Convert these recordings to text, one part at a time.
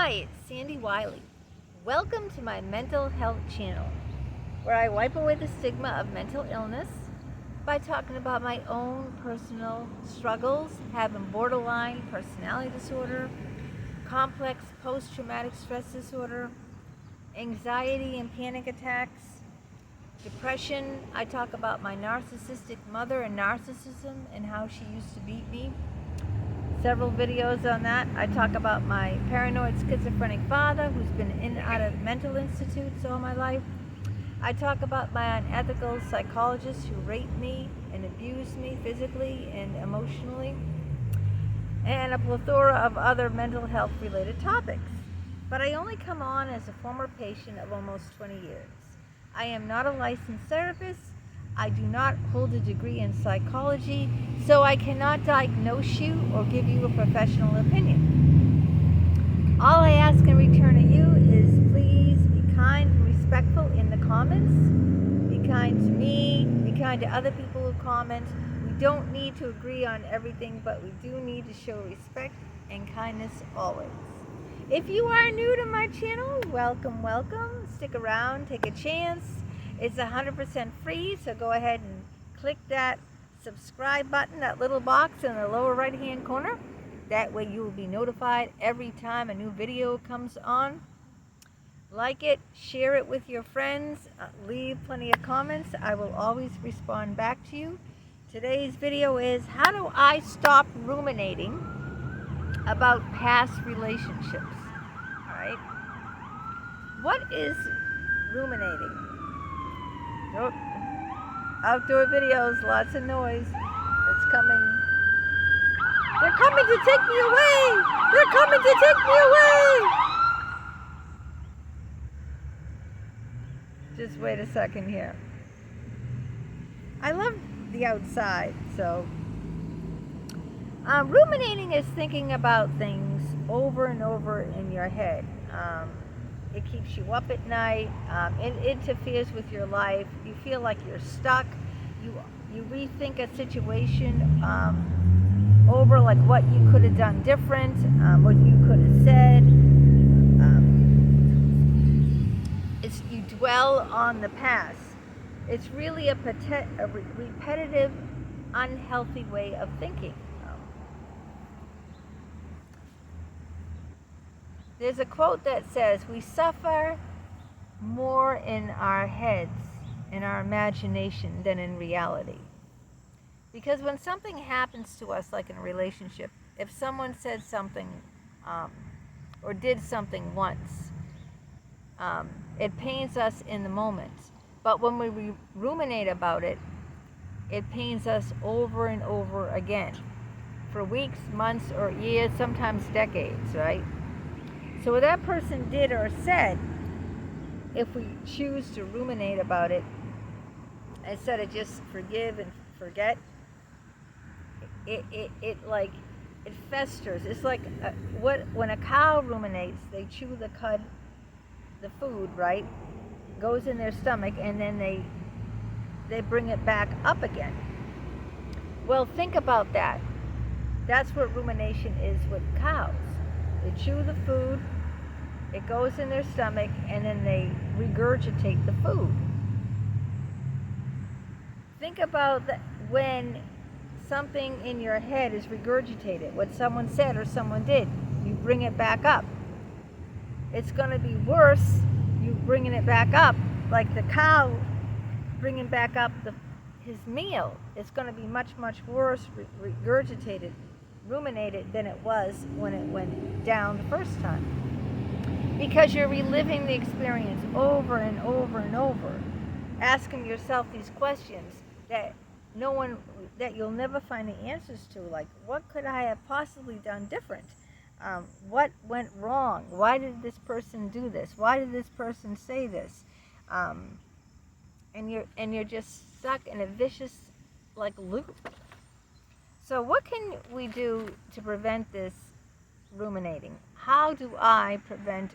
Hi, it's Sandy Wyllie. Welcome to my mental health channel, where I wipe away the stigma of mental illness by talking about my own personal struggles, having borderline personality disorder, complex post-traumatic stress disorder, anxiety and panic attacks, depression. I talk about my narcissistic mother and narcissism and how she used to beat me. Several videos on that. I talk about my paranoid schizophrenic father who's been in and out of mental institutes all my life. I talk about my unethical psychologist who raped me and abused me physically and emotionally, and a plethora of other mental health related topics. But I only come on as a former patient of almost 20 years. I am not a licensed therapist. I do not hold a degree in psychology, so I cannot diagnose you or give you a professional opinion. All I ask in return of you is please be kind and respectful in the comments. Be kind to me, be kind to other people who comment. We don't need to agree on everything, but we do need to show respect and kindness always. If you are new to my channel, welcome, welcome. Stick around, take a chance. It's 100% free, so go ahead and click that subscribe button, that little box in the lower right hand corner. That way you will be notified every time a new video comes on. Like it, share it with your friends, leave plenty of comments. I will always respond back to you. Today's video is how do I stop ruminating about past relationships? Alright? What is ruminating? Nope. Outdoor videos, lots of noise. It's coming. They're coming to take me away! They're coming to take me away! Just wait a second here. I love the outside, so. Ruminating is thinking about things over and over in your head. It keeps you up at night. It interferes with your life. You feel like you're stuck. You rethink a situation over, like what you could have done different, what you could have said. You dwell on the past. It's really a repetitive, unhealthy way of thinking. There's a quote that says, we suffer more in our heads, in our imagination, than in reality. Because when something happens to us, like in a relationship, if someone said something or did something once, it pains us in the moment. But when we ruminate about it, it pains us over and over again, for weeks, months, or years, sometimes decades, right? So what that person did or said, if we choose to ruminate about it, instead of just forgive and forget, it festers. It's like when a cow ruminates, they chew the cud, the food, right? Goes in their stomach, and then they bring it back up again. Well, think about that. That's what rumination is with cows. They chew the food, it goes in their stomach, and then they regurgitate the food. Think about when something in your head is regurgitated, what someone said or someone did, you bring it back up. It's going to be worse, you bringing it back up, like the cow bringing back up his meal. It's going to be much, much worse, regurgitated, ruminated than it was when it went down the first time, because you're reliving the experience over and over and over, asking yourself these questions that you'll never find the answers to, like what could I have possibly done different, what went wrong, why did this person do this, why did this person say this, and you're just stuck in a vicious loop. So what can we do to prevent this ruminating? How do I prevent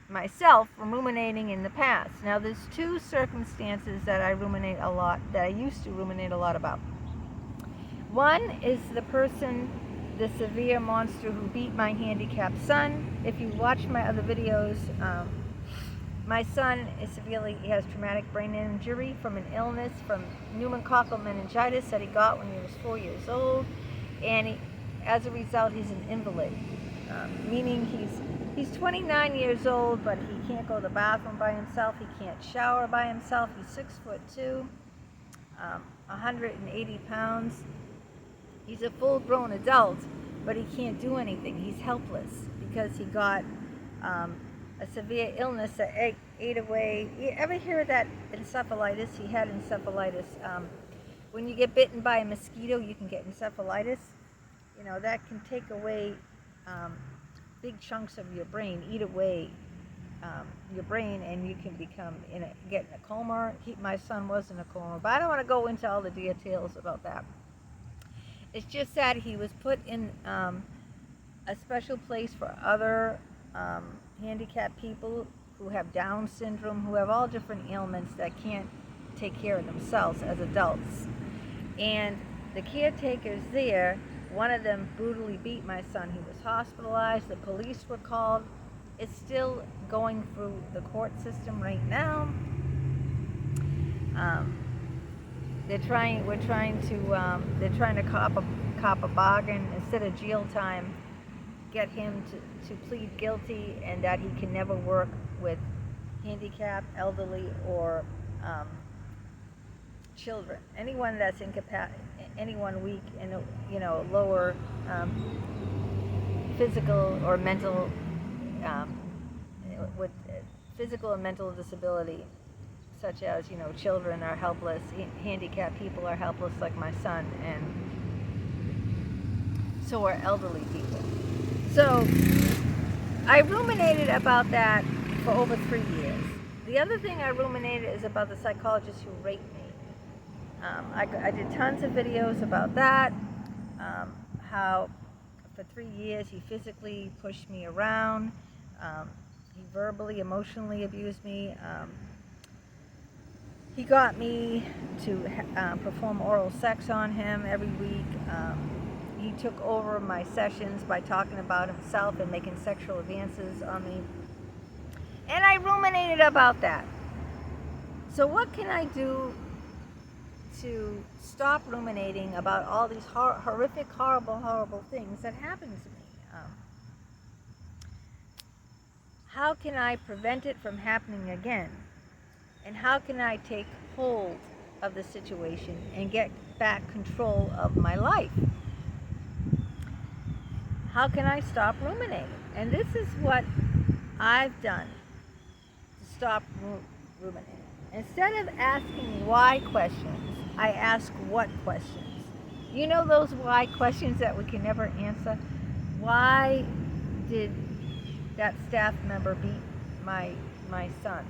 myself from ruminating in the past? Now, there's two circumstances that I ruminate a lot, that I used to ruminate a lot about. One is the person the severe monster who beat my handicapped son. If you watch my other videos, my son he has traumatic brain injury from an illness, from pneumococcal meningitis that he got when he was 4 years old, and as a result, he's an invalid, meaning he's 29 years old, but he can't go to the bathroom by himself, he can't shower by himself, he's 6'2", 180 pounds. He's a full-grown adult, but he can't do anything. He's helpless because he got a severe illness that ate away. You ever hear of that encephalitis? He had encephalitis. When you get bitten by a mosquito, you can get encephalitis. You know, that can take away big chunks of your brain, eat away your brain, and you can get in a coma. My son was in a coma, but I don't want to go into all the details about that. It's just that he was put in a special place for other handicapped people who have Down syndrome, who have all different ailments that can't take care of themselves as adults. And the caretakers there, one of them brutally beat my son. He was hospitalized. The police were called. It's still going through the court system right now. They're trying to cop a bargain. Instead of jail time, get him to plead guilty, and that he can never work with handicapped, elderly, or children. Anyone that's anyone weak and lower physical or mental, with physical and mental disability, such as children are helpless, handicapped people are helpless, like my son, and so are elderly people. So I ruminated about that for over 3 years. The other thing I ruminated is about the psychologist who raped me. I did tons of videos about that, how for 3 years he physically pushed me around, he verbally, emotionally abused me. He got me to perform oral sex on him every week. He took over my sessions by talking about himself and making sexual advances on me. And I ruminated about that. So what can I do to stop ruminating about all these horrific, horrible things that happen to me? How can I prevent it from happening again? And how can I take hold of the situation and get back control of my life? How can I stop ruminating? And this is what I've done to stop ruminating. Instead of asking why questions, I ask what questions. You know those why questions that we can never answer? Why did that staff member beat my son?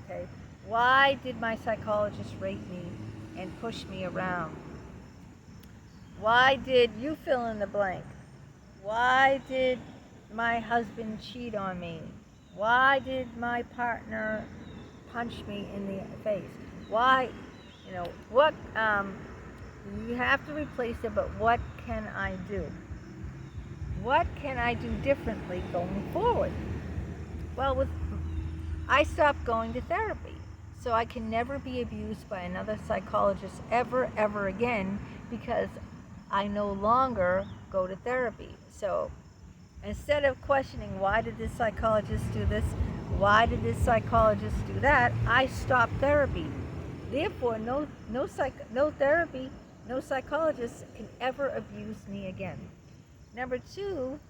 Okay. Why did my psychologist rape me and push me around? Why did you fill in the blank? Why did my husband cheat on me? Why did my partner punch me in the face? Why, what, you have to replace it, but what can I do? What can I do differently going forward? Well, I stopped going to therapy, so I can never be abused by another psychologist ever again, because I no longer go to therapy. So instead of questioning why did this psychologist do this, why did this psychologist do that, I stopped therapy. Therefore, no therapy, no psychologist can ever abuse me again. Number 2,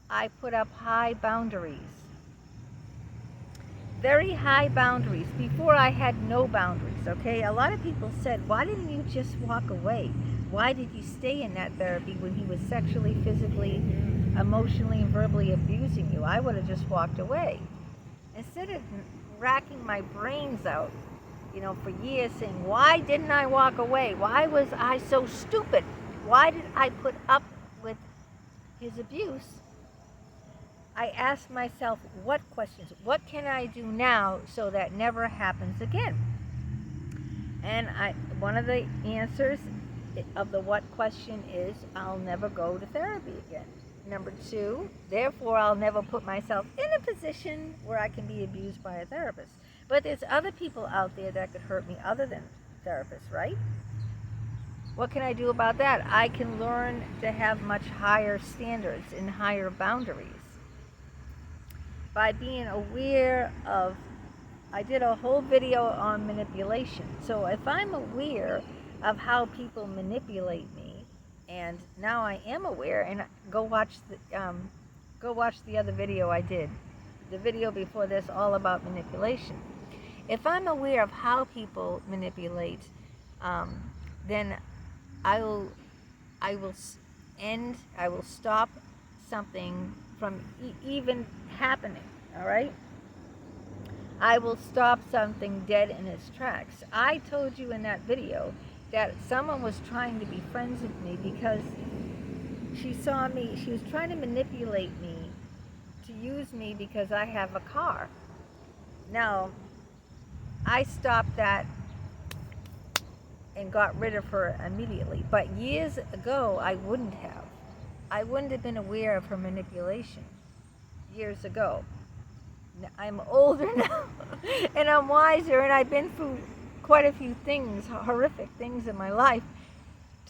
I put up high boundaries. Very high boundaries. Before, I had no boundaries, okay? A lot of people said, why didn't you just walk away? Why did you stay in that therapy when he was sexually, physically, emotionally, and verbally abusing you? I would have just walked away. Instead of racking my brains out, for years saying, why didn't I walk away? Why was I so stupid? Why did I put up with his abuse? I asked myself, what questions? What can I do now so that never happens again? And one of the answers of the what question is, I'll never go to therapy again. Number 2, therefore I'll never put myself in a position where I can be abused by a therapist. But there's other people out there that could hurt me other than therapists, right? What can I do about that? I can learn to have much higher standards and higher boundaries by being aware of, I did a whole video on manipulation. So if I'm aware of how people manipulate me, and now I am aware, and go watch the other video I did, the video before this, all about manipulation. If I'm aware of how people manipulate, then I will stop something from even happening. All right, I will stop something dead in its tracks. I told you in that video that someone was trying to be friends with me because she saw me, she was trying to manipulate me to use me because I have a car. Now, I stopped that and got rid of her immediately. But years ago, I wouldn't have. I wouldn't have been aware of her manipulation years ago. I'm older now, and I'm wiser, and I've been through quite a few things, horrific things in my life,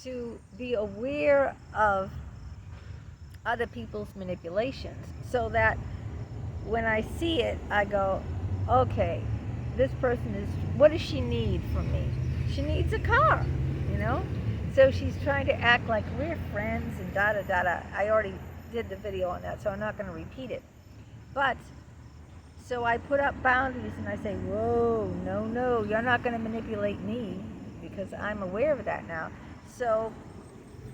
to be aware of other people's manipulations, so that when I see it, I go, okay, this person is, what does she need from me? She needs a car, you know? So she's trying to act like we're friends and da-da-da-da. I already did the video on that, so I'm not going to repeat it. But, so I put up boundaries and I say, whoa, no, you're not going to manipulate me, because I'm aware of that now. So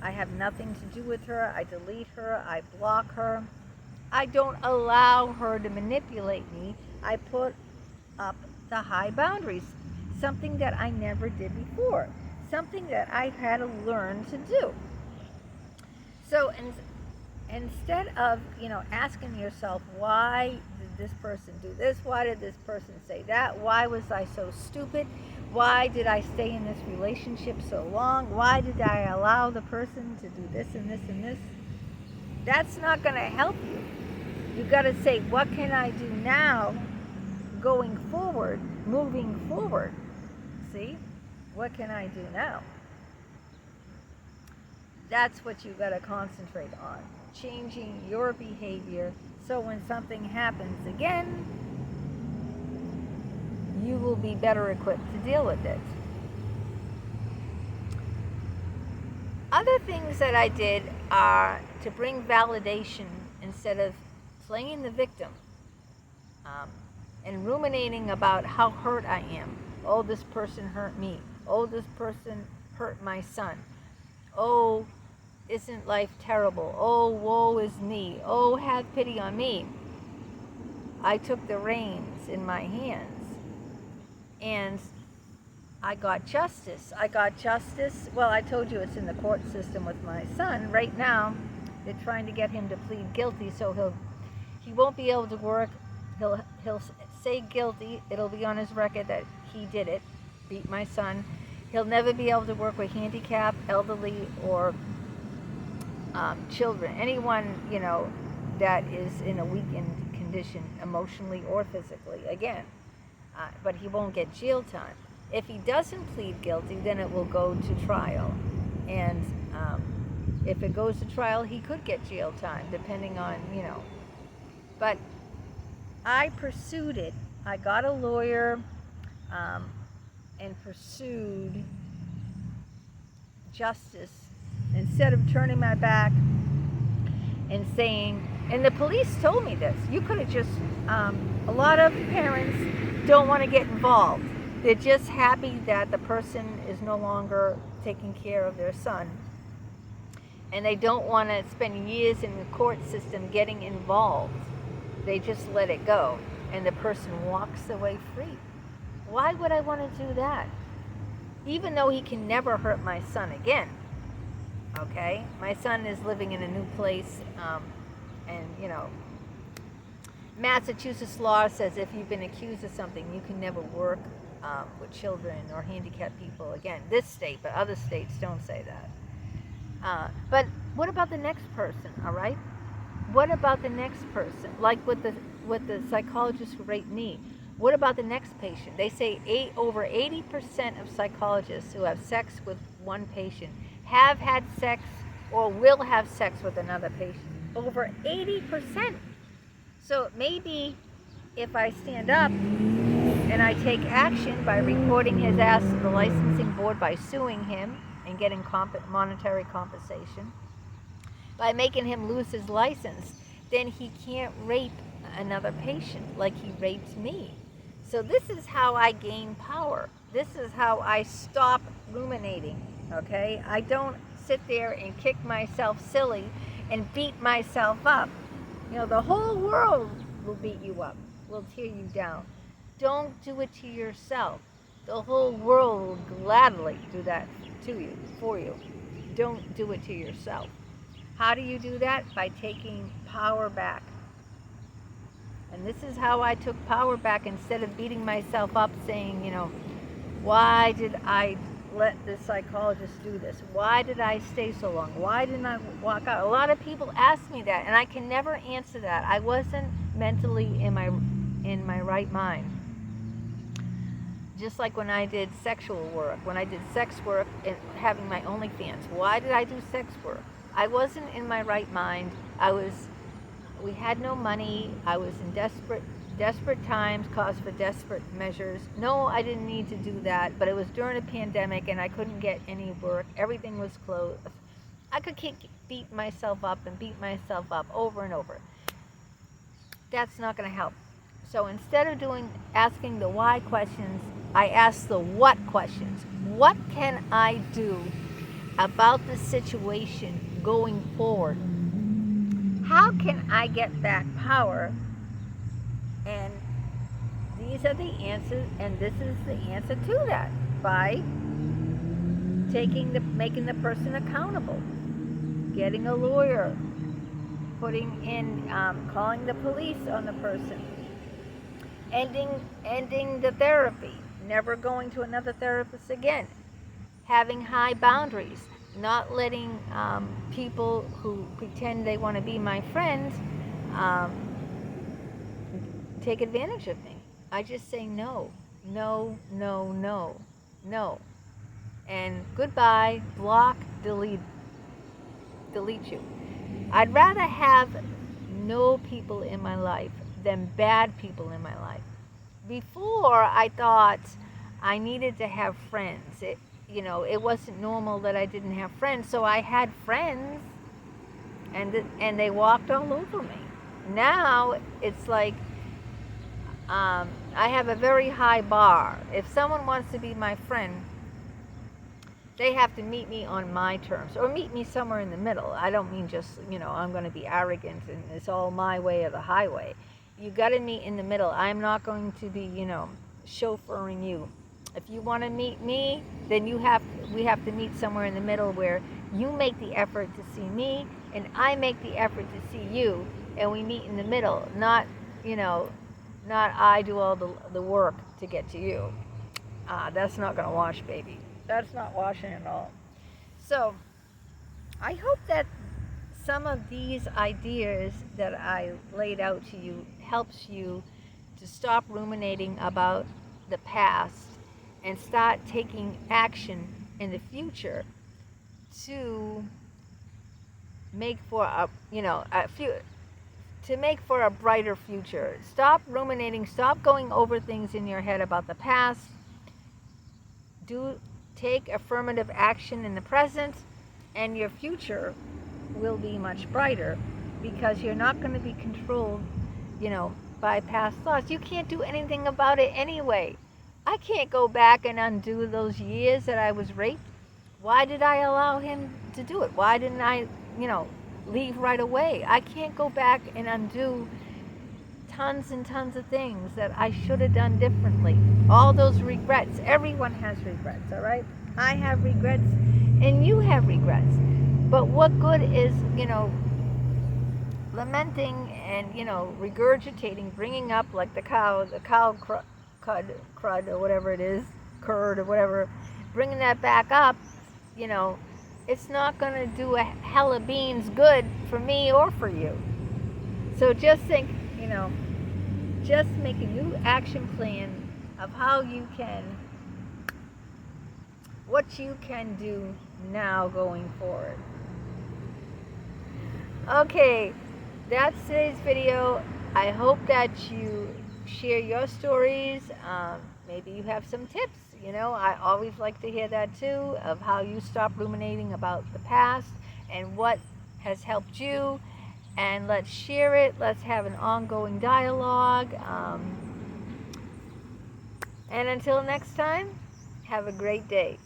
I have nothing to do with her. I delete her. I block her. I don't allow her to manipulate me. I put up the high boundaries, something that I never did before, something that I had to learn to do. So instead of, asking yourself, why did this person do this? Why did this person say that? Why was I so stupid? Why did I stay in this relationship so long? Why did I allow the person to do this and this and this? That's not going to help you. You've got to say, what can I do now going forward, moving forward? See? What can I do now? That's what you've got to concentrate on. Changing your behavior so when something happens again, you will be better equipped to deal with it. Other things that I did are to bring validation instead of playing the victim and ruminating about how hurt I am. Oh, this person hurt me. Oh, this person hurt my son. Oh, isn't life terrible? Oh, woe is me. Oh, have pity on me. I took the reins in my hands and I got justice. Well, I told you it's in the court system with my son. Right now, they're trying to get him to plead guilty, so he won't be able to work. He'll say guilty. It'll be on his record that he did it, beat my son. He'll never be able to work with handicapped, elderly, or children. Anyone, that is in a weakened condition, emotionally or physically, again. But he won't get jail time. If he doesn't plead guilty, then it will go to trial. And if it goes to trial, he could get jail time, depending on, But I pursued it. I got a lawyer and pursued justice instead of turning my back and saying, and the police told me this, you could have just, a lot of parents don't want to get involved. They're just happy that the person is no longer taking care of their son. And they don't want to spend years in the court system getting involved. They just let it go. And the person walks away free. Why would I want to do that? Even though he can never hurt my son again. Okay? My son is living in a new place. And, Massachusetts law says if you've been accused of something, you can never work with children or handicapped people. Again, this state, but other states don't say that. But what about the next person, all right? What about the next person? Like with the psychologists who raped me. What about the next patient? They say over 80% of psychologists who have sex with one patient have had sex or will have sex with another patient. Over 80%. So maybe if I stand up and I take action by reporting his ass to the licensing board, by suing him and getting monetary compensation, by making him lose his license, then he can't rape another patient like he raped me. So this is how I gain power. This is how I stop ruminating, okay? I don't sit there and kick myself silly and beat myself up. You know, the whole world will beat you up, will tear you down. Don't do it to yourself. The whole world will gladly do that to you, for you. Don't do it to yourself. How do you do that? By taking power back. And this is how I took power back. Instead of beating myself up saying, you know, why did I let this psychologist do this? Why did I stay so long? Why didn't I walk out? A lot of people ask me that, and I can never answer that. I wasn't mentally in my right mind. Just like when I did sexual work, when I did sex work and having my OnlyFans. Why did I do sex work? I wasn't in my right mind. We had no money. I was in desperate times, cause for desperate measures. No, I didn't need to do that, but it was during a pandemic and I couldn't get any work. Everything was closed. I could keep beat myself up over and over. That's not going to help. So instead of asking the why questions, I ask the what questions. What can I do about the situation going forward? How can I get back power? And these are the answers, and this is the answer to that, by making the person accountable, getting a lawyer, calling the police on the person, ending the therapy, never going to another therapist again, having high boundaries, not letting people who pretend they want to be my friend take advantage of me. I just say no, no, no, no, no. And goodbye, block, delete you. I'd rather have no people in my life than bad people in my life. Before, I thought I needed to have friends. It wasn't normal that I didn't have friends, so I had friends, and they walked all over me. Now, it's like I have a very high bar. If someone wants to be my friend, they have to meet me on my terms, or meet me somewhere in the middle. I don't mean just, I'm going to be arrogant and it's all my way or the highway. You got to meet in the middle. I'm not going to be, chauffeuring you. If you want to meet me, then we have to meet somewhere in the middle where you make the effort to see me and I make the effort to see you, and we meet in the middle. Not I do all the work to get to you. That's not going to wash, baby. That's not washing at all. So I hope that some of these ideas that I laid out to you helps you to stop ruminating about the past and start taking action in the future to make for a brighter future. Stop ruminating. Stop going over things in your head about the past. Take affirmative action in the present, and your future will be much brighter, because you're not going to be controlled, by past thoughts. You can't do anything about it anyway. I can't go back and undo those years that I was raped. Why did I allow him to do it? Why didn't I, leave right away? I can't go back and undo tons and tons of things that I should have done differently. All those regrets. Everyone has regrets, all right? I have regrets and you have regrets. But what good is, lamenting and, regurgitating, bringing up like the cow crud or whatever it is, curd or whatever, bringing that back up, you know, it's not going to do a hell of beans good for me or for you. So just think, you know, just make a new action plan of how you can, what you can do now going forward. Okay, that's today's video. I hope that you share your stories. Maybe you have some tips. You know, I always like to hear that too, of how you stop ruminating about the past and what has helped you. And let's share it. Let's have an ongoing dialogue. And until next time, have a great day.